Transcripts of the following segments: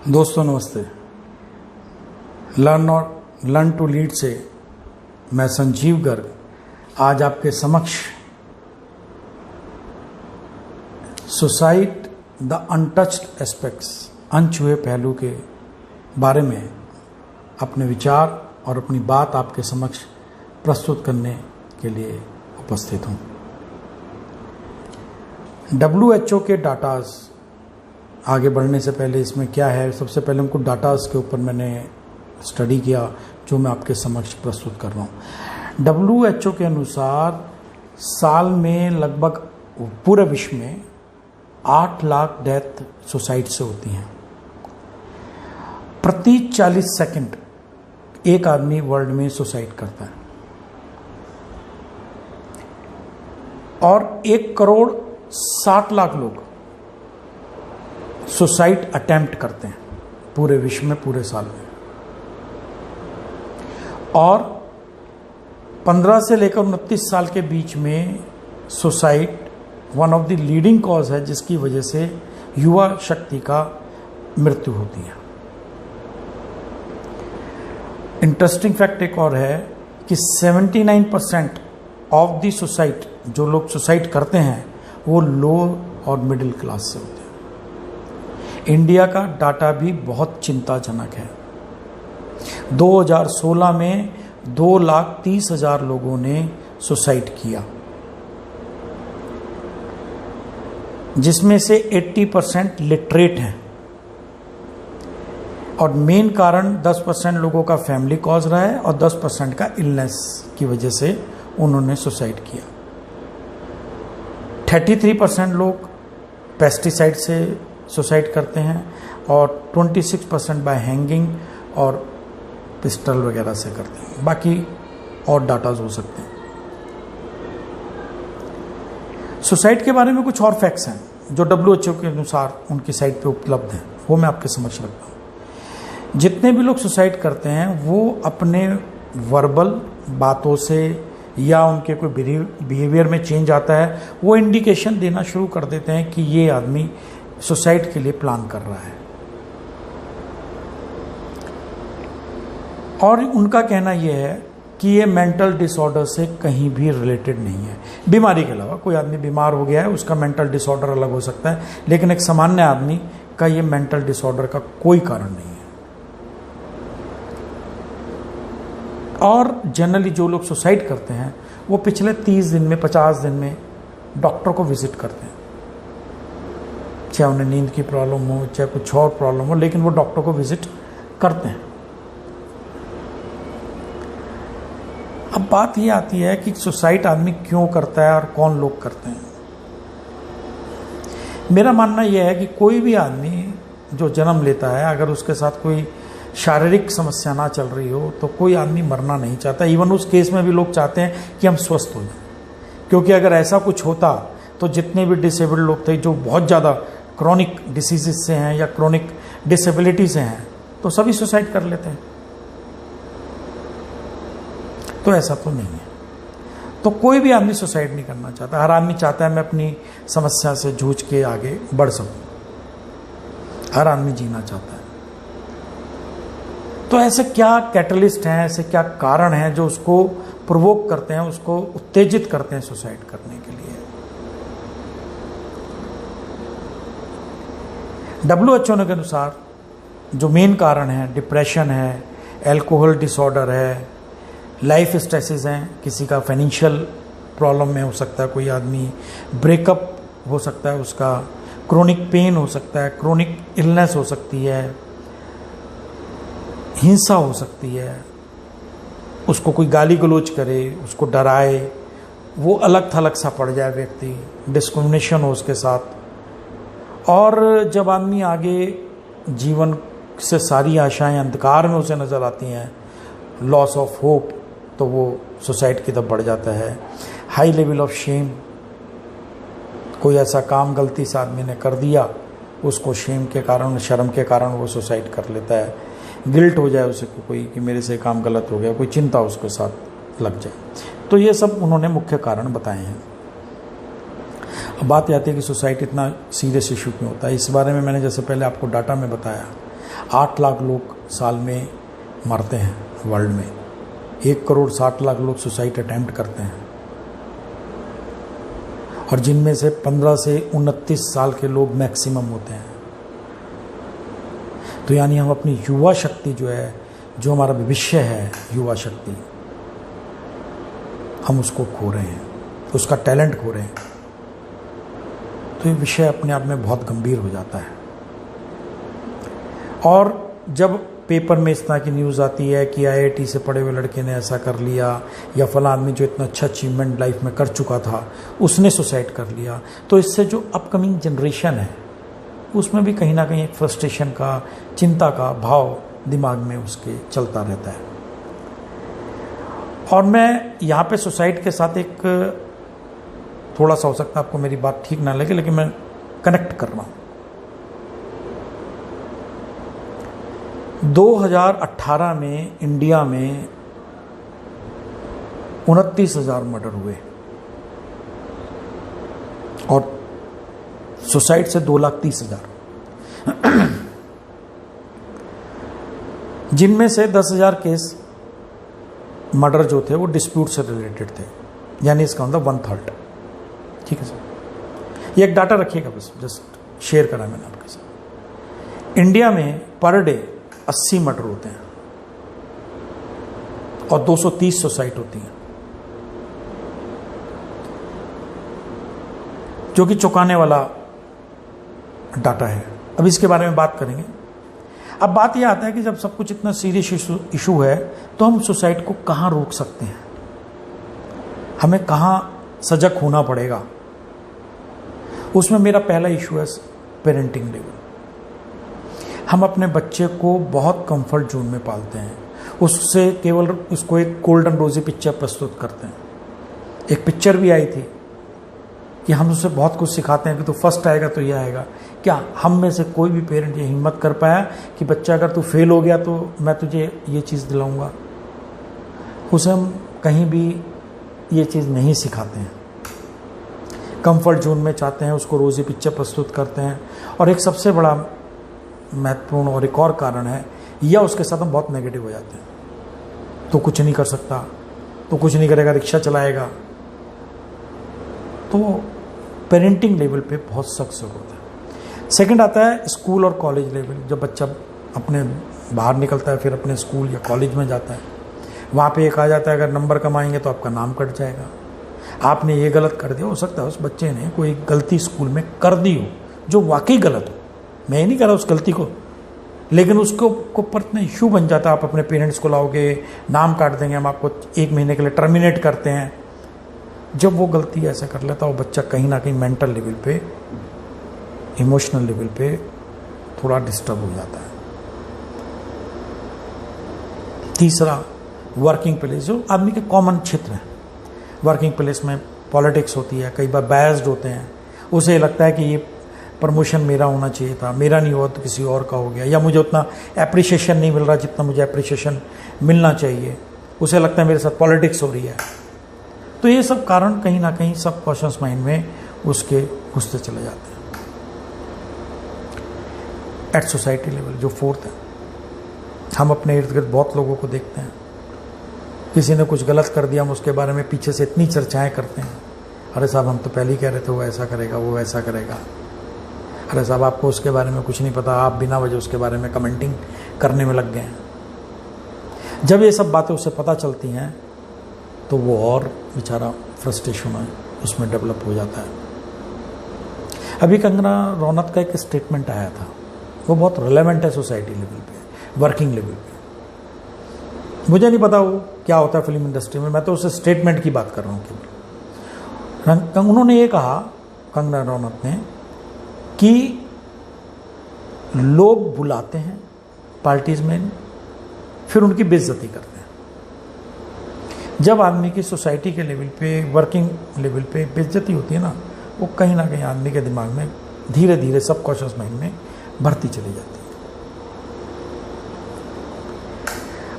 दोस्तों नमस्ते। Learn to lead से मैं संजीव गर्ग आज आपके समक्ष सुसाइड द अनटच्ड एस्पेक्ट्स, अनछुए पहलू के बारे में अपने विचार और अपनी बात आपके समक्ष प्रस्तुत करने के लिए उपस्थित हूँ। WHO के डाटाज आगे बढ़ने से पहले इसमें क्या है, सबसे पहले हमको डाटाज के ऊपर मैंने स्टडी किया जो मैं आपके समक्ष प्रस्तुत कर रहा हूँ। WHO के अनुसार साल में लगभग पूरे विश्व में 8 लाख डेथ सुसाइड से होती हैं। प्रति 40 सेकंड एक आदमी वर्ल्ड में सुसाइड करता है और 1,60,00,000 लोग सुसाइड अटेम्प्ट करते हैं पूरे विश्व में पूरे साल में। और 15 से लेकर 29 साल के बीच में suicide one of the leading cause है जिसकी वजह से युवा शक्ति का मृत्यु होती है। इंटरेस्टिंग फैक्ट एक और है कि 79% ऑफ द सुसाइड, जो लोग सुसाइड करते हैं वो लो और मिडिल क्लास से होते हैं। इंडिया का डाटा भी बहुत चिंताजनक है। 2016 में 2,30,000 लोगों ने सुसाइड किया, जिसमें से 80% लिटरेट हैं और मेन कारण 10% लोगों का फैमिली कॉज रहा है और 10% का इलनेस की वजह से उन्होंने सुसाइड किया। 33% लोग पेस्टिसाइड से सुसाइड करते हैं और 26% बाय हैंगिंग और पिस्टल वगैरह से करते हैं। बाकी और डाटाज हो सकते हैं। सुसाइड के बारे में कुछ और फैक्ट्स हैं जो WHO के अनुसार उनकी साइट पे उपलब्ध हैं, वो मैं आपके समक्ष रखता हूँ। जितने भी लोग सुसाइड करते हैं वो अपने वर्बल बातों से या उनके कोई बिहेवियर में चेंज आता है, वो इंडिकेशन देना शुरू कर देते हैं कि ये आदमी सुसाइड के लिए प्लान कर रहा है। और उनका कहना यह है कि ये मेंटल डिसऑर्डर से कहीं भी रिलेटेड नहीं है। बीमारी के अलावा कोई आदमी बीमार हो गया है, उसका मेंटल डिसऑर्डर अलग हो सकता है, लेकिन एक सामान्य आदमी का ये मेंटल डिसऑर्डर का कोई कारण नहीं है। और जनरली जो लोग सुसाइड करते हैं वो पिछले 30 दिन में 50 दिन में डॉक्टर को विजिट करते हैं, चाहे उन्हें नींद की प्रॉब्लम हो चाहे कुछ और प्रॉब्लम हो, लेकिन वो डॉक्टर को विजिट करते हैं। अब बात ये आती है कि सुसाइड आदमी क्यों करता है और कौन लोग करते हैं। मेरा मानना यह है कि कोई भी आदमी जो जन्म लेता है, अगर उसके साथ कोई शारीरिक समस्या ना चल रही हो तो कोई आदमी मरना नहीं चाहता। इवन उस केस में भी लोग चाहते हैं कि हम स्वस्थ हो जाएं, क्योंकि अगर ऐसा कुछ होता तो जितने भी डिसेबल्ड लोग थे जो बहुत ज़्यादा क्रोनिक डिसीजेस से हैं या क्रोनिक डिसेबिलिटी से हैं, तो सभी सुसाइड कर लेते हैं। तो ऐसा तो नहीं है। तो कोई भी आदमी सुसाइड नहीं करना चाहता। हर आदमी चाहता है मैं अपनी समस्या से जूझ के आगे बढ़ सकूं। हर आदमी जीना चाहता है। तो ऐसे क्या कैटलिस्ट हैं, ऐसे क्या कारण हैं जो उसको प्रोवोक करते हैं, उसको उत्तेजित करते हैं सुसाइड करने के लिए। WHO के अनुसार जो मेन कारण है डिप्रेशन है, एल्कोहल डिसऑर्डर है, लाइफ स्ट्रेसेस हैं, किसी का फाइनेंशियल प्रॉब्लम में हो सकता है, कोई आदमी ब्रेकअप हो सकता है, उसका क्रोनिक पेन हो सकता है, क्रोनिक इलनेस हो सकती है, हिंसा हो सकती है, उसको कोई गाली गलौज करे, उसको डराए, वो अलग थलग सा पड़ जाए व्यक्ति, डिस्क्रिमिनेशन हो उसके साथ। और जब आदमी आगे जीवन से सारी आशाएं अंधकार में उसे नज़र आती हैं, लॉस ऑफ होप, तो वो सुसाइड की तरफ बढ़ जाता है। हाई लेवल ऑफ शेम, कोई ऐसा काम गलती से आदमी ने कर दिया, उसको शेम के कारण, शर्म के कारण वो सुसाइड कर लेता है। गिल्ट हो जाए उसे कोई कि मेरे से काम गलत हो गया, कोई चिंता उसके साथ लग जाए। तो ये सब उन्होंने मुख्य कारण बताए हैं। अब बात आती है कि सुसाइड इतना सीरियस इशू क्यों होता है। इस बारे में मैंने जैसे पहले आपको डाटा में बताया 8 लाख लोग साल में मरते हैं वर्ल्ड में, 1,60,00,000 लोग सुसाइड अटैम्प्ट करते हैं, और जिनमें से 15 से 29 साल के लोग मैक्सिमम होते हैं। तो यानी हम अपनी युवा शक्ति जो है, जो हमारा भविष्य है युवा शक्ति, हम उसको खो रहे हैं, उसका टैलेंट खो रहे हैं। तो ये विषय अपने आप में बहुत गंभीर हो जाता है। और जब पेपर में इस तरह की न्यूज़ आती है कि IIT से पढ़े हुए लड़के ने ऐसा कर लिया, या फला आदमी जो इतना अच्छा अचीवमेंट लाइफ में कर चुका था उसने सुसाइड कर लिया, तो इससे जो अपकमिंग जनरेशन है उसमें भी कहीं ना कहीं एक फ्रस्ट्रेशन का, चिंता का भाव दिमाग में उसके चलता रहता है। और मैं यहाँ पे सुसाइड के साथ एक, थोड़ा सा हो सकता है आपको मेरी बात ठीक ना लगे, लेकिन मैं कनेक्ट कर रहा हूँ। 2018 में इंडिया में 29,000 मर्डर हुए और सुसाइड से 2,30,000, जिनमें से 10,000 केस मर्डर जो थे वो डिस्प्यूट से रिलेटेड थे, यानी इसका मतलब 1/3। ठीक है सर, ये एक डाटा रखिएगा, बस जस्ट शेयर करा मैंने आपके साथ। इंडिया में पर डे 80 मर्डर होते हैं और 230 सुसाइड होती हैं, जो कि चौंकाने वाला डाटा है। अब इसके बारे में बात करेंगे। अब बात यह आता है कि जब सब कुछ इतना सीरियस इशू है तो हम सुसाइड को कहाँ रोक सकते हैं, हमें कहाँ सजग होना पड़ेगा। उसमें मेरा पहला इशू है पेरेंटिंग लेवल। हम अपने बच्चे को बहुत कंफर्ट जोन में पालते हैं, उससे केवल उसको एक गोल्डन रोजी पिक्चर प्रस्तुत करते हैं। एक पिक्चर भी आई थी कि हम उससे बहुत कुछ सिखाते हैं कि तू फर्स्ट आएगा तो ये आएगा। क्या हम में से कोई भी पेरेंट ये हिम्मत कर पाया कि बच्चा अगर तू फेल हो गया तो मैं तुझे ये चीज़ दिलाऊंगा? उसे हम कहीं भी ये चीज़ नहीं सिखाते हैं। कंफर्ट जोन में चाहते हैं, उसको रोज़ी पिक्चर प्रस्तुत करते हैं। और एक सबसे बड़ा महत्वपूर्ण और एक और कारण है, या उसके साथ हम बहुत नेगेटिव हो जाते हैं। तो कुछ नहीं कर सकता, तो कुछ नहीं करेगा, रिक्शा चलाएगा। तो पेरेंटिंग लेवल पे बहुत सख्त ज़रूरत है। सेकंड आता है स्कूल और कॉलेज लेवल। जब बच्चा अपने बाहर निकलता है, फिर अपने स्कूल या कॉलेज में जाता है, वहाँ पे एक आ जाता है अगर नंबर कम आएंगे तो आपका नाम कट जाएगा। आपने ये गलत कर दिया, हो सकता है उस बच्चे ने कोई गलती स्कूल में कर दी हो जो वाकई गलत हो, मैं ये नहीं कर रहा उस गलती को, लेकिन उसको ऊपर इतना इशू बन जाता है। आप अपने पेरेंट्स को लाओगे, नाम काट देंगे, हम आपको 1 महीने के लिए टर्मिनेट करते हैं। जब वो गलती ऐसा कर लेता है, वो बच्चा कहीं ना कहीं मेंटल लेवल पे, इमोशनल लेवल पे थोड़ा डिस्टर्ब हो जाता है। तीसरा, वर्किंग प्लेस, जो आदमी के कॉमन क्षेत्र हैं। वर्किंग प्लेस में पॉलिटिक्स होती है, कई बार बायस्ड होते हैं। उसे लगता है कि ये प्रमोशन मेरा होना चाहिए था, मेरा नहीं हुआ तो किसी और का हो गया, या मुझे उतना एप्रिशिएशन नहीं मिल रहा जितना मुझे एप्रिशिएशन मिलना चाहिए। उसे लगता है मेरे साथ पॉलिटिक्स हो रही है। तो ये सब कारण कहीं ना कहीं सब कॉन्शियस माइंड में उसके घुसते चले जाते हैं। एट सोसाइटी लेवल जो फोर्थ है, हम अपने इर्द गिर्द बहुत लोगों को देखते हैं, किसी ने कुछ गलत कर दिया, हम उसके बारे में पीछे से इतनी चर्चाएं करते हैं। अरे साहब, हम तो पहले ही कह रहे थे वो ऐसा करेगा, वो ऐसा करेगा। अरे साहब, आपको उसके बारे में कुछ नहीं पता, आप बिना वजह उसके बारे में कमेंटिंग करने में लग गए हैं। जब ये सब बातें उसे पता चलती हैं तो वो और बेचारा फ्रस्ट्रेशन उसमें डेवलप हो जाता है। अभी कंगना रनौत का एक स्टेटमेंट आया था, वो बहुत रिलेवेंट है सोसाइटी लेवल पे, वर्किंग लेवल पे। मुझे नहीं पता वो क्या होता है फिल्म इंडस्ट्री में, मैं तो उस स्टेटमेंट की बात कर रहा हूँ केवल। उन्होंने ये कहा, कंगना रनौत ने, कि लोग बुलाते हैं पार्टीज में, फिर उनकी बेइज्जती करते हैं। जब आदमी की सोसाइटी के लेवल पे, वर्किंग लेवल पे बेइज्जती होती है ना, वो कहीं ना कहीं आदमी के दिमाग में धीरे धीरे सबकॉन्शियस माइंड में बढ़ती चली जाती है।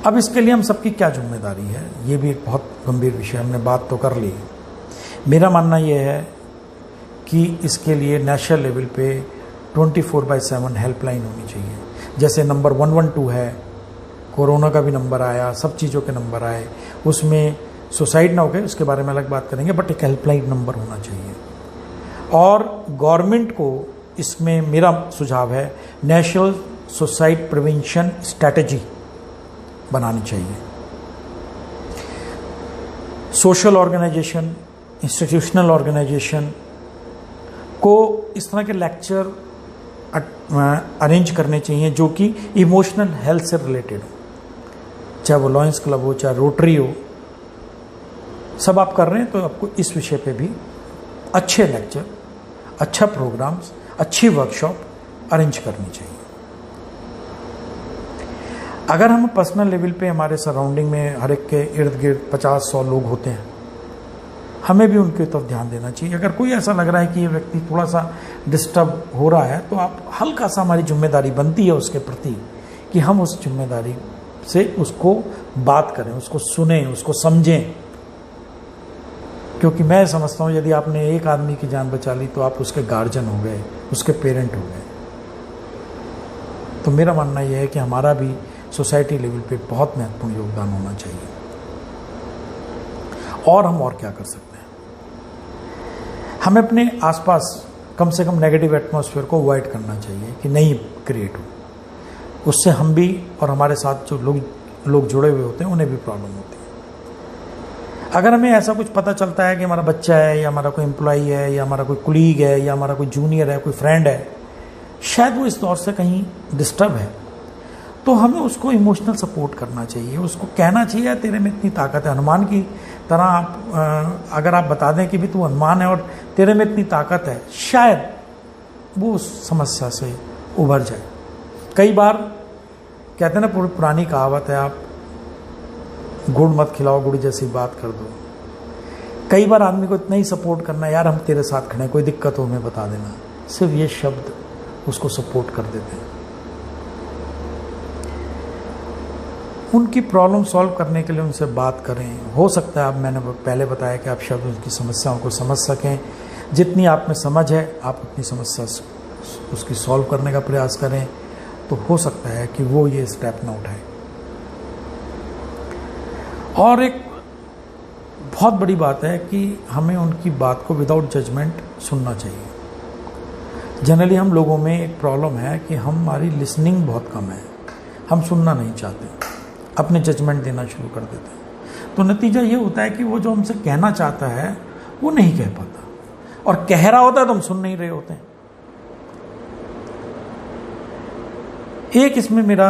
अब इसके लिए हम सबकी क्या जिम्मेदारी है, ये भी एक बहुत गंभीर विषय, हमने बात तो कर ली। मेरा मानना ये है कि इसके लिए नेशनल लेवल पे 24/7 हेल्पलाइन होनी चाहिए। जैसे नंबर 112 है, कोरोना का भी नंबर आया, सब चीज़ों के नंबर आए, उसमें सुसाइड ना हो गए उसके बारे में अलग बात करेंगे, बट एक हेल्पलाइन नंबर होना चाहिए। और गवर्नमेंट को इसमें मेरा सुझाव है नेशनल सुसाइड प्रिवेंशन स्ट्रैटेजी बनानी चाहिए। सोशल ऑर्गेनाइजेशन, इंस्टीट्यूशनल ऑर्गेनाइजेशन को इस तरह के लेक्चर अरेंज करने चाहिए जो कि इमोशनल हेल्थ से रिलेटेड हो, चाहे वो लॉयंस क्लब हो, चाहे रोटरी हो, सब आप कर रहे हैं तो आपको इस विषय पे भी अच्छे लेक्चर, अच्छा प्रोग्राम्स, अच्छी वर्कशॉप अरेंज करनी चाहिए। अगर हम पर्सनल लेवल पे हमारे सराउंडिंग में हर एक के इर्द गिर्द 50-100 लोग होते हैं, हमें भी उनकी तरफ ध्यान देना चाहिए। अगर कोई ऐसा लग रहा है कि ये व्यक्ति थोड़ा सा डिस्टर्ब हो रहा है तो आप हल्का सा, हमारी जिम्मेदारी बनती है उसके प्रति कि हम उस जिम्मेदारी से उसको बात करें, उसको सुने, उसको समझें। क्योंकि मैं समझता हूँ यदि आपने एक आदमी की जान बचा ली तो आप उसके गार्जियन हो गए, उसके पेरेंट हो गए। तो मेरा मानना यह है कि हमारा भी सोसाइटी लेवल पे बहुत महत्वपूर्ण योगदान होना चाहिए। और हम और क्या कर सकते हैं? हमें अपने आसपास कम से कम नेगेटिव एटमॉस्फेयर को अवॉइड करना चाहिए कि नहीं क्रिएट हो। उससे हम भी और हमारे साथ जो लोग जुड़े हुए होते हैं उन्हें भी प्रॉब्लम होती है। अगर हमें ऐसा कुछ पता चलता है कि हमारा बच्चा है या हमारा कोई एम्प्लॉई है या हमारा कोई कुलीग है या हमारा कोई जूनियर है, कोई फ्रेंड है, शायद वो इस दौर से कहीं डिस्टर्ब है, तो हमें उसको इमोशनल सपोर्ट करना चाहिए। उसको कहना चाहिए तेरे में इतनी ताकत है। हनुमान की तरह आप अगर आप बता दें कि भी तू हनुमान है और तेरे में इतनी ताकत है, शायद वो उस समस्या से उभर जाए। कई बार कहते हैं ना, पुरानी कहावत है, आप गुड़ मत खिलाओ गुड़ जैसी बात कर दो। कई बार आदमी को इतना ही सपोर्ट करना, यार हम तेरे साथ खड़े हैं, कोई दिक्कत हो हमें बता देना, सिर्फ ये शब्द उसको सपोर्ट कर देते हैं। उनकी प्रॉब्लम सॉल्व करने के लिए उनसे बात करें। हो सकता है, आप मैंने पहले बताया कि आप शब्द उनकी समस्याओं को समझ सकें। जितनी आप में समझ है आप अपनी समस्या उसकी सॉल्व करने का प्रयास करें, तो हो सकता है कि वो ये स्टेप ना उठाए। और एक बहुत बड़ी बात है कि हमें उनकी बात को विदाउट जजमेंट सुनना चाहिए। जनरली हम लोगों में एक प्रॉब्लम है कि हमारी लिसनिंग बहुत कम है, हम सुनना नहीं चाहते, अपने जजमेंट देना शुरू कर देते हैं। तो नतीजा ये होता है कि वो जो हमसे कहना चाहता है वो नहीं कह पाता, और कह रहा होता है तो हम सुन नहीं रहे होते हैं। एक इसमें मेरा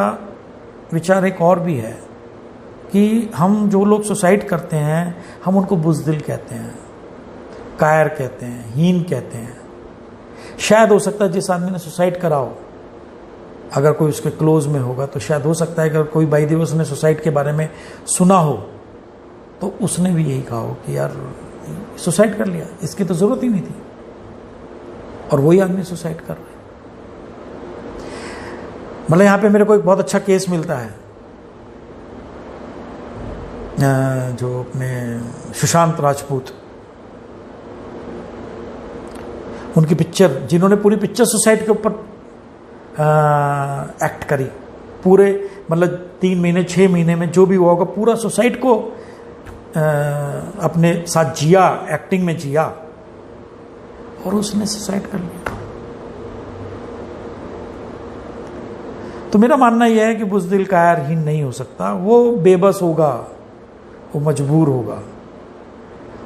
विचार एक और भी है कि हम जो लोग सुसाइड करते हैं हम उनको बुज़दिल कहते हैं, कायर कहते हैं, हीन कहते हैं। शायद हो सकता है जिस आदमी ने सुसाइड करा हो, अगर कोई उसके क्लोज में होगा, तो शायद हो सकता है कि अगर कोई बाई दिवस ने सुसाइड के बारे में सुना हो तो उसने भी यही कहा हो कि यार सुसाइड कर लिया, इसकी तो ज़रूरत ही नहीं थी, और वही आदमी सुसाइड कर रहा है। मतलब यहाँ पे मेरे को एक बहुत अच्छा केस मिलता है, जो अपने सुशांत राजपूत, उनकी पिक्चर, जिन्होंने पूरी पिक्चर सुसाइड के ऊपर एक्ट करी, पूरे मतलब 3 महीने 6 महीने में जो भी हुआ होगा पूरा सुसाइड को अपने साथ जिया, एक्टिंग में जिया, और उसने सुसाइड कर लिया। तो मेरा मानना यह है कि बुज़दिल कायरहीन नहीं हो सकता, वो बेबस होगा, वो मजबूर होगा,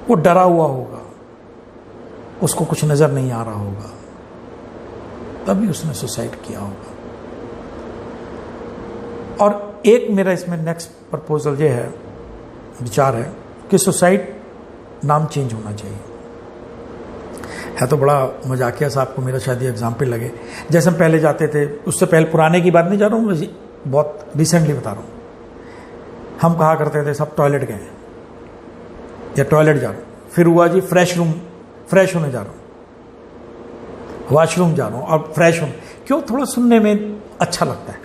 वो डरा हुआ होगा, उसको कुछ नजर नहीं आ रहा होगा, तभी उसने सुसाइड किया होगा। और एक मेरा इसमें नेक्स्ट प्रपोजल ये है, विचार है कि सुसाइड नाम चेंज होना चाहिए। है तो बड़ा मजाकिया सा, आपको मेरा शायद ये एग्जाम्पल लगे। जैसे हम पहले जाते थे, उससे पहले पुराने की बात नहीं जा रहा हूँ, बहुत रिसेंटली बता रहा हूँ। हम कहा करते थे सब टॉयलेट गए या टॉयलेट जा रहा हूँ, फिर हुआ जी फ्रेश होने जा रहा हूँ, वॉशरूम जा रहा हूँ, और फ्रेश हूँ। क्यों? थोड़ा सुनने में अच्छा लगता है।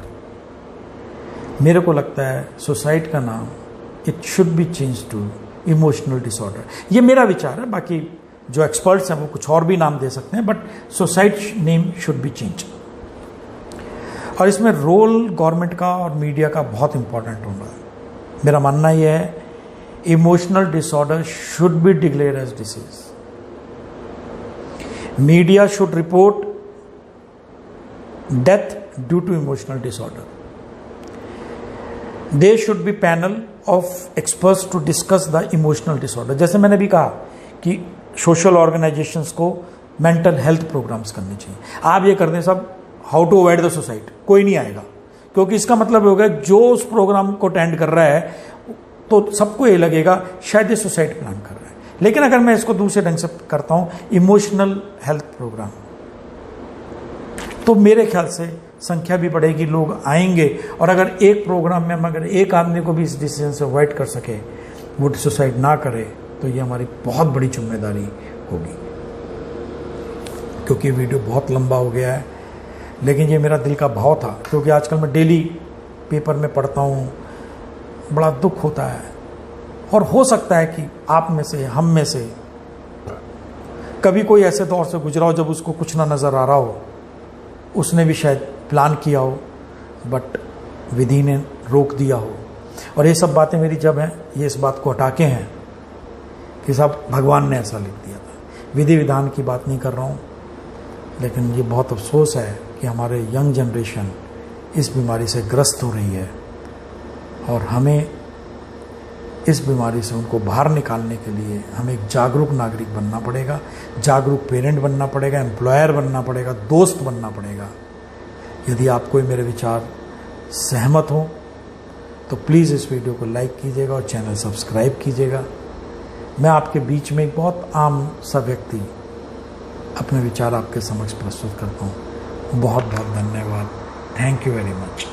मेरे को लगता है सुसाइड का नाम it should be change to emotional disorder. ये मेरा विचार है, बाकी जो एक्सपर्ट्स हैं वो कुछ और भी नाम दे सकते हैं, but suicide name should be change. और इसमें रोल गवर्नमेंट का और मीडिया का बहुत इंपॉर्टेंट होगा। मेरा मानना यह है, emotional disorder should be declared as disease. Media should report death due to emotional disorder. There should be panel of experts to discuss the emotional disorder। जैसे मैंने भी कहा कि सोशल ऑर्गेनाइजेशंस को मेंटल हेल्थ प्रोग्राम्स करने चाहिए। आप ये कर दें सब how to avoid the suicide, कोई नहीं आएगा, क्योंकि इसका मतलब होगा जो उस प्रोग्राम को अटेंड कर रहा है तो सबको ये लगेगा शायद ये सुसाइड प्लान कर रहा है। लेकिन अगर मैं इसको दूसरे ढंग से करता हूं, इमोशनल हेल्थ प्रोग्राम, तो मेरे ख्याल से संख्या भी बढ़ेगी, लोग आएंगे। और अगर एक प्रोग्राम में हम अगर एक आदमी को भी इस डिसीजन से अवॉइड कर सके, वो सुसाइड ना करे, तो ये हमारी बहुत बड़ी जिम्मेदारी होगी। क्योंकि वीडियो बहुत लंबा हो गया है, लेकिन ये मेरा दिल का भाव था, क्योंकि आजकल मैं डेली पेपर में पढ़ता हूँ, बड़ा दुख होता है। और हो सकता है कि आप में से, हम में से कभी कोई ऐसे दौर से गुजरा हो जब उसको कुछ ना नज़र आ रहा हो, उसने भी शायद प्लान किया हो, बट विधि ने रोक दिया हो। और ये सब बातें मेरी जब हैं, ये इस बात को हटा के हैं कि सब भगवान ने ऐसा लिख दिया था। विधि विधान की बात नहीं कर रहा हूँ, लेकिन ये बहुत अफसोस है कि हमारे यंग जनरेशन इस बीमारी से ग्रस्त हो रही है, और हमें इस बीमारी से उनको बाहर निकालने के लिए हमें एक जागरूक नागरिक बनना पड़ेगा, जागरूक पेरेंट बनना पड़ेगा, एम्प्लॉयर बनना पड़ेगा, दोस्त बनना पड़ेगा। यदि आपको मेरे विचार सहमत हो तो प्लीज़ इस वीडियो को लाइक कीजिएगा और चैनल सब्सक्राइब कीजिएगा। मैं आपके बीच में एक बहुत आम सा व्यक्ति अपने विचार आपके समक्ष प्रस्तुत करता हूँ। बहुत बहुत धन्यवाद। Thank you very much.